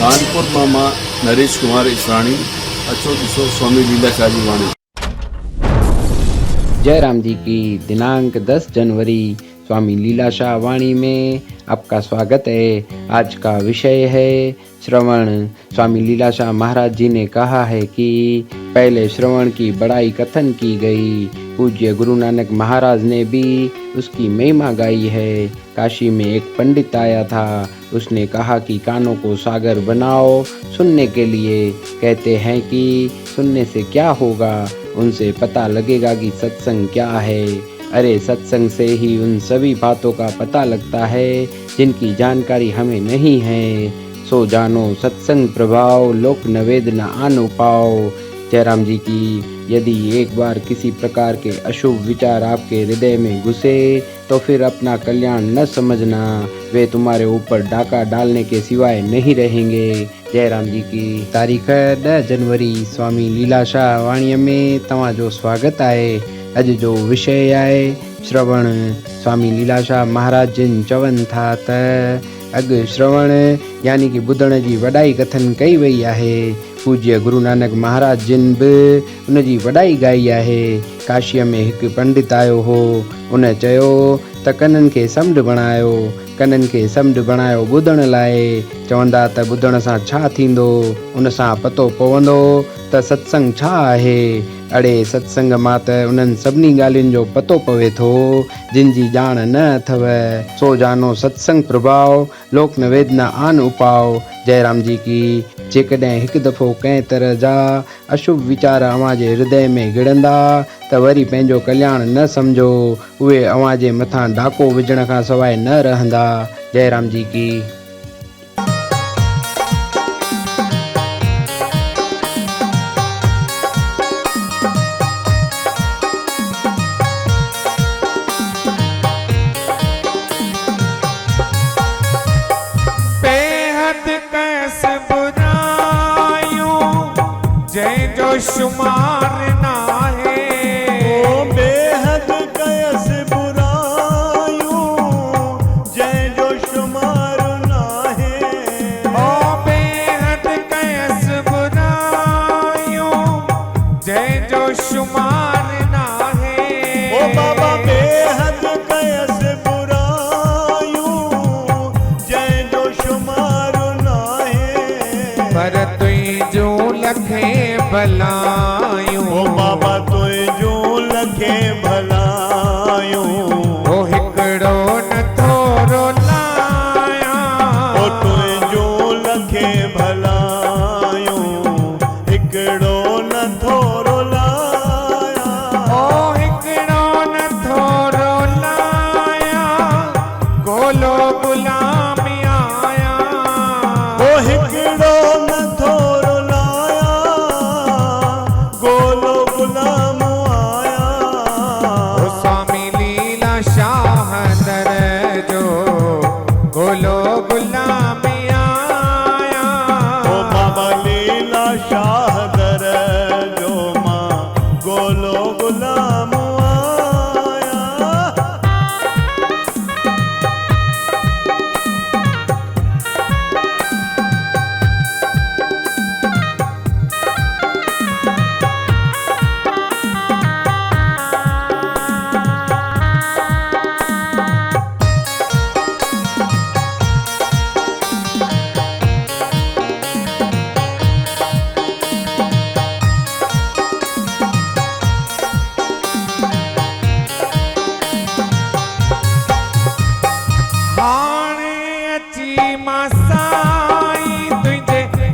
कानपुर मामा नरेश कुमार इसराणी अचो दिसो स्वामी लीलाशाह जी वाणी। जयराम जी की दिनांक 10 जनवरी स्वामी लीलाशाह वाणी में आपका स्वागत है। आज का विषय है श्रवण। स्वामी लीलाशाह महाराज जी ने कहा है कि पहले श्रवण की बड़ाई कथन की गई। पूज्य गुरु नानक महाराज ने भी उसकी महिमा गाई है। काशी में एक पंडित आया था। उसने कहा कि कानों को सागर बनाओ सुनने के लिए। कहते हैं कि सुनने से क्या होगा, उनसे पता लगेगा कि सत्संग क्या है। अरे सत्संग से ही उन सभी बातों का पता लगता है जिनकी जानकारी हमें नहीं है। सो जानो सत्संग प्रभाव, लोक नवेद न आनो पाओ। जयराम जी की यदि एक बार किसी प्रकार के अशुभ विचार आपके हृदय में घुसे तो फिर अपना कल्याण न समझना, वे तुम्हारे ऊपर डाका डालने के सिवाय नहीं रहेंगे। जयराम जी की तारीख़ 10 जनवरी स्वामी लीलाशाह वाणी में तव्हां जो स्वागत आहे। अॼु जो विषय आहे श्रवण। स्वामी लीलाशाह महाराज जिन चवनि था त अॻु श्रवण यानी कि ॿुधण जी वॾाई कथन कई वई आहे। पूज्य गुरु नानक महाराज जिन बि उन जी वॾाई गाई आहे। काशीअ में हिकु पंडित आयो हो। उन चयो त कननि खे समुंड बणायो, कननि खे समुंड बणायो ॿुधण लाइ। चवंदा त ॿुधण सां छा थींदो, उन सां पतो पवंदो त सत्संग छा आहे। अड़े सत्संग मां त उन्हनि सभिनी ॻाल्हियुनि जो पतो पवे थो जिन जी ॼाण न अथव। सो जानो सत्संग प्रभाव, लोक नवेद न आन उपाव। जयराम जी की जेकॾहिं हिकु दफ़ो कंहिं तरह जा अशुभ वीचार अव्हां जे हृदय में गिड़ंदा त वरी पंहिंजो कल्याण न सम्झो, उहे अव्हां जे मथां डाको विझण खां सवाइ न रहंदा। जयराम जी की शुमार ना है। ओ बेहद कयस बुरायूं जय जो शुमार ना है। ओ बेहद कयस बुरायूं जय जो शुमार ना है। ओ बाबा बेहद कयस बुरायूं जय जो शुमार ना है। पर तुई जो लखे भलायूं, ओ बाबा तुझो लखे भलायूं। ओ हिकड़ो न थोरो लाया, ओ तुझो लखे भलायूं। हिकड़ो न थोरो लाया, ओ हिकड़ो न थोरो लाया। गोलो गुलामी आया, ओ हिकड़ो न थोरो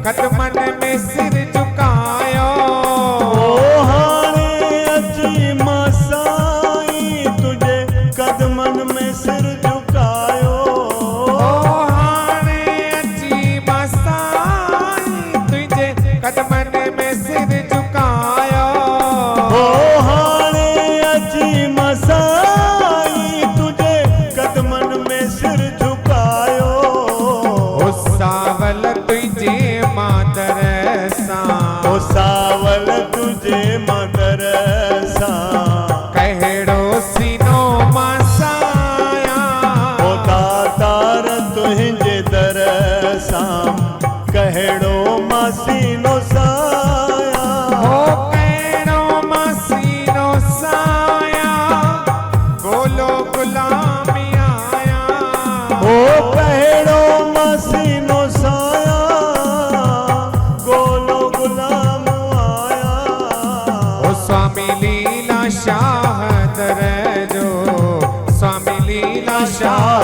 कदमन में सिर झुकायो। ओ हाणे अची मां साईं तुझे कदमन में सिर झुकायो। ओ हाणे अची मां साईं तुझे कदमन में सिर झुकायो। ओ हाणे अची मां साईं तुझे कदमन में सिर झुकायो। ओ सावल तुझे मादर सा, ओ सावल तुझे मादर सा। कहिड़ो सीनो मां साया, ओ दातार तुझे दर सा। कहिड़ो पहड़ो मसीनो साया गोलो गुलाम आया। ओ स्वामी लीला शाह दर जो स्वामी लीला शाह